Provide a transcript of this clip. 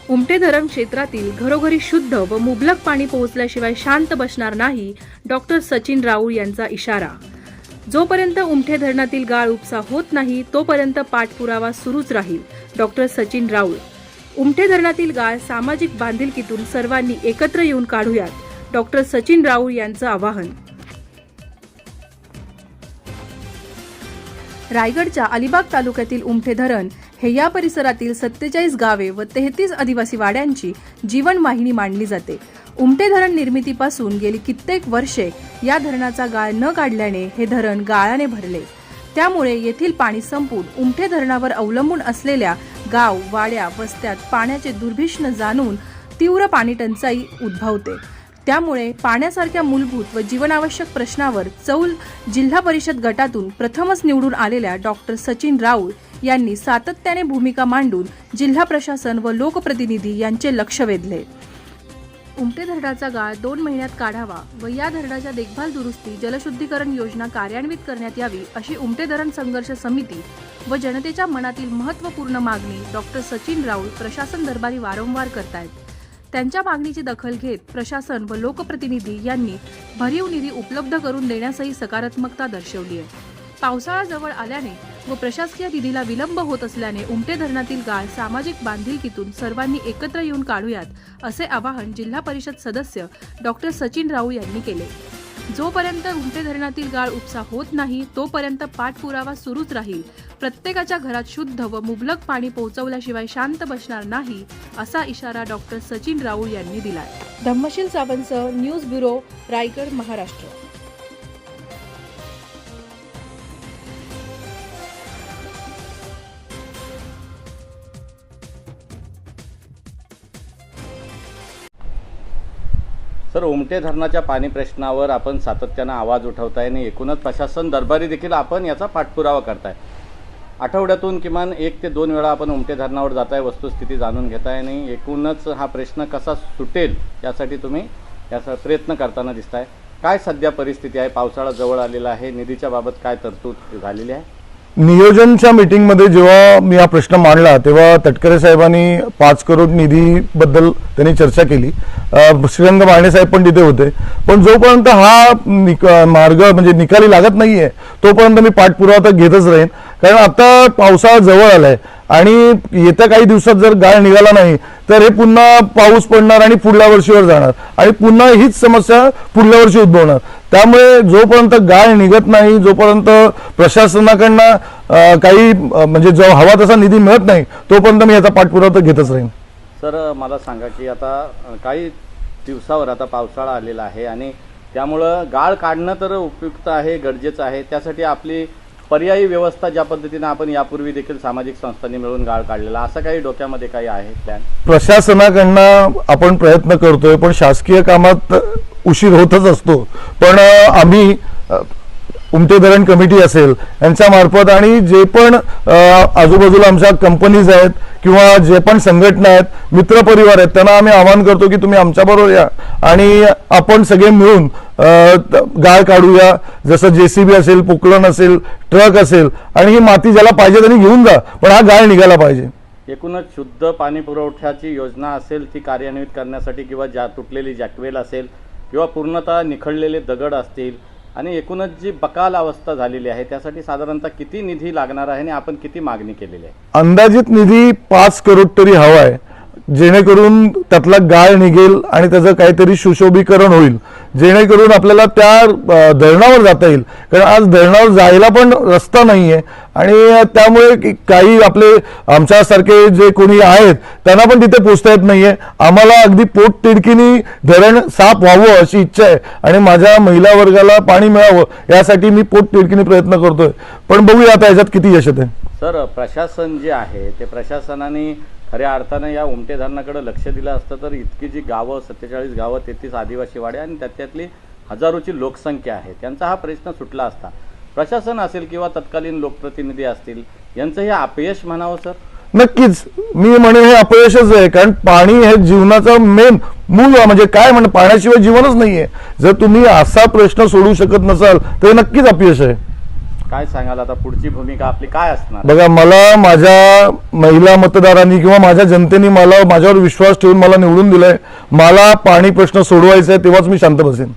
उमटे धरण क्षेत्रातील घरोघरी शुद्ध व मुबलक पाणी पोहोचल्याशिवाय शांत बसणार नाही, डॉक्टर सचिन राऊळ यांचा इशारा। जोपर्यंत उमटे धरणातील गाळ उपसा होत नाही तोपर्यंत पाठपुरावा सुरूच राहील, डॉक्टर सचिन राऊळ। उमटे धरणातील गाळ सामाजिक बांधिलकीतून सर्वांनी एकत्र येऊन काढूयात, डॉक्टर सचिन राऊळ यांचं आवाहन। रायगडच्या अलिबाग तालुक्यातील उमटे धरण हे या परिसरातील 47 गावे व 33 आदिवासी वाड्यांची जीवनवाहिनी मानली जाते। उमटे धरण निर्मितीपासून गेली कित्येक वर्षे या धरणाचा गाळ न काढल्याने हे धरण गाळाने भरले। त्यामुळे येथील पाणी संपून उमटे धरणावर अवलंबून असलेल्या गाव वाड्या वस्त्यात पाण्याचे दुर्भिक्ष्य जाणून तीव्र पाणी टंचाई उद्भवते। त्यामुळे पाण्यासारख्या मूलभूत व जीवनावश्यक प्रश्नावर चौल जिल्हा परिषद गटातून प्रथमच निवडून आलेल्या डॉक्टर सचिन राऊळ यांनी सातत्याने भूमिका मांडून जिल्हा प्रशासन व लोकप्रतिनिधी यांचे लक्ष वेधले। उमटे धरणाचा गाळ 2 महिन्यात काढावा व या धरणाच्या देखभाल दुरुस्ती जलशुद्धीकरण योजना कार्यान्वित करण्यात यावी अशी उमटे धरण संघर्ष समिती व जनतेच्या मनातील महत्त्वपूर्ण मागणी डॉक्टर सचिन राऊळ प्रशासन दरबारी वारंवार करतायत। त्यांच्या मागणीची दखल घेत प्रशासन व लोकप्रतिनिधी यांनी भरीव निधी उपलब्ध करून देण्यासही सकारात्मकता दर्शवली आहे। पावसाळा जवळ आल्याने व प्रशासकीय निधीला विलंब होत असल्याने उमटे धरणातील गाळ सामाजिक बांधिलकीतून सर्वांनी एकत्र येऊन काढूयात, असे आवाहन जिल्हा परिषद सदस्य डॉक्टर सचिन राऊळ यांनी केले। जोपर्यंत उमटे धरणातील गाळ उपसा होत नाही तोपर्यंत पाठपुरावा सुरूच राहील। प्रत्येकाच्या घरात शुद्ध व मुबलक पाणी पोहोचवल्याशिवाय शांत बसणार नाही, असा इशारा डॉक्टर सचिन राऊळ यांनी दिलाय। Dhammasheel Sawant, news bureau, Raigad, Maharashtra. Sir, उमटे धरणाच्या पाणी प्रश्नावर आपण सातत्यानं आवाज उठवताय आणि एकूणच प्रशासन दरबारी देखील आपण याचा पाठपुरावा करताय। आठवड्यातून किमान 1 ते 2 वेळा आपण उमटे धरणावर जाताय, वस्तुस्थिती जाणून घेताय आणि एकूणच हा प्रश्न कसा सुटेल यासाठी तुम्ही याचा प्रयत्न करताना दिसताय। काय सध्या परिस्थिती आहे? पावसाळा जवळ आलेला आहे, निधीच्या बाबत काय तरतूद झालेली आहे? नियोजनच्या मीटिंगमध्ये जेव्हा मी हा प्रश्न मांडला तेव्हा तटकरे साहेबांनी 5 करोड निधीबद्दल त्यांनी चर्चा केली। श्रीरंग माने साहेब पण तिथे होते। पण जोपर्यंत हा मार्ग म्हणजे निकाली लागत नाहीये तोपर्यंत मी पाठपुरावा तर घेतच राहीन, कारण आता पावसाळा जवळ आलाय आणि येत्या काही दिवसात जर गाळ निघाला नाही तर हे पुन्हा पाऊस पडणार आणि पुढल्या वर्षीवर जाणार आणि पुन्हा हीच समस्या पुढल्या वर्षी उद्भवणार। त्यामुळे जोपर्यंत गाळ निघत नाही, जोपर्यंत प्रशासनाकडनं काही म्हणजे जो हवा तसा निधी मिळत नाही तोपर्यंत मी याचा पाठपुरावा घेतच राहीन। सर, मला सांगा की आता काही दिवसावर आता पावसाळा आलेला आहे आणि त्यामुळं गाळ काढणं तर उपयुक्त आहे, गरजेचं आहे। त्यासाठी आपली पर्यायी व्यवस्था ज्या पद्धतीने आपण यापूर्वी देखील सामाजिक संस्थांनी मिळून गाळ काढलेला, असं काही डोक्यामध्ये काही आहे प्लॅन? प्रशासनाकडनं आपण प्रयत्न करतोय, पण शासकीय कामात उशीर होतच असतो। पण आम्ही उमटे धरण कमिटी असेल यांच्या मार्फत आणि जे पण आजूबाजूला आमच्या कंपनीज आहेत किंवा जे पण संघटना आहेत, मित्रपरिवार आहेत, त्यांना आम्ही आवाहन करतो की तुम्ही आमच्याबरोबर या आणि आपण सगळे मिळून गाळ काढूया। जसं JCB असेल, पोकलन असेल, ट्रक असेल आणि ही माती ज्याला पाहिजे त्यांनी घेऊन जा, पण हा गाळ निघाला पाहिजे। एकूणच शुद्ध पाणी पुरवठ्याची योजना असेल ती कार्यान्वित करण्यासाठी किंवा ज्या तुटलेली जॅकवेल असेल किंवा पूर्णतः निखळलेले दगड असतील आणि एकूणच जी बकाल अवस्था झालेली आहे त्यासाठी साधारणतः किती निधी लागणार आहे आणि आपण किती मागणी केलेली आहे? अंदाजित निधी 5 करोड तरी हवा आहे, जेणेकरून त्यातला गाळ निघेल आणि त्याचं काहीतरी सुशोभीकरण होईल, जेणेकरून आपल्याला त्या धरणावर जाता येईल। कारण आज धरणावर जायला पण रस्ता नाहीये आणि त्यामुळे काही आपले आमच्यासारखे जे कोणी आहेत त्यांना पण तिथे पोहोचता येत नाहीये। आम्हाला अगदी पोट तिडकीनी धरण साफ व्हावं अशी इच्छा आहे आणि माझ्या महिला वर्गाला पाणी मिळावं यासाठी मी पोट तिडकीनी प्रयत्न करतोय, पण बघूया आता याच्यात किती यश येते। सर, प्रशासन जे आहे ते प्रशासनाने खऱ्या अर्थानं या उमटे धरणाकडे लक्ष दिलं असतं तर इतकी जी गावं 47 गावं 33 आदिवासी वाड्या आणि त्यातली हजारोची लोकसंख्या आहे त्यांचा हा प्रश्न सुटला असता। प्रशासन असेल किंवा तत्कालीन लोकप्रतिनिधी असतील यांचं हे अपयश म्हणावं सर? नक्कीच मी म्हणेन हे अपयशच आहे, कारण पाणी हे जीवनाचं मेन मूळ म्हणजे काय म्हणजे पाण्याशिवाय जीवनच नाहीये। जर तुम्ही असा प्रश्न सोडू शकत नसाल तर नक्कीच अपयश आहे। काय सांगाल आता पुढची भूमिका आपली काय असणार? बघा, मला माझ्या महिला मतदारांनी किंवा माझ्या जनतेने मला माझ्यावर विश्वास ठेवून मला निवडून दिलाय. मला पाणी प्रश्न सोडवायचा आहे, तेव्हाच मी शांत बसेन.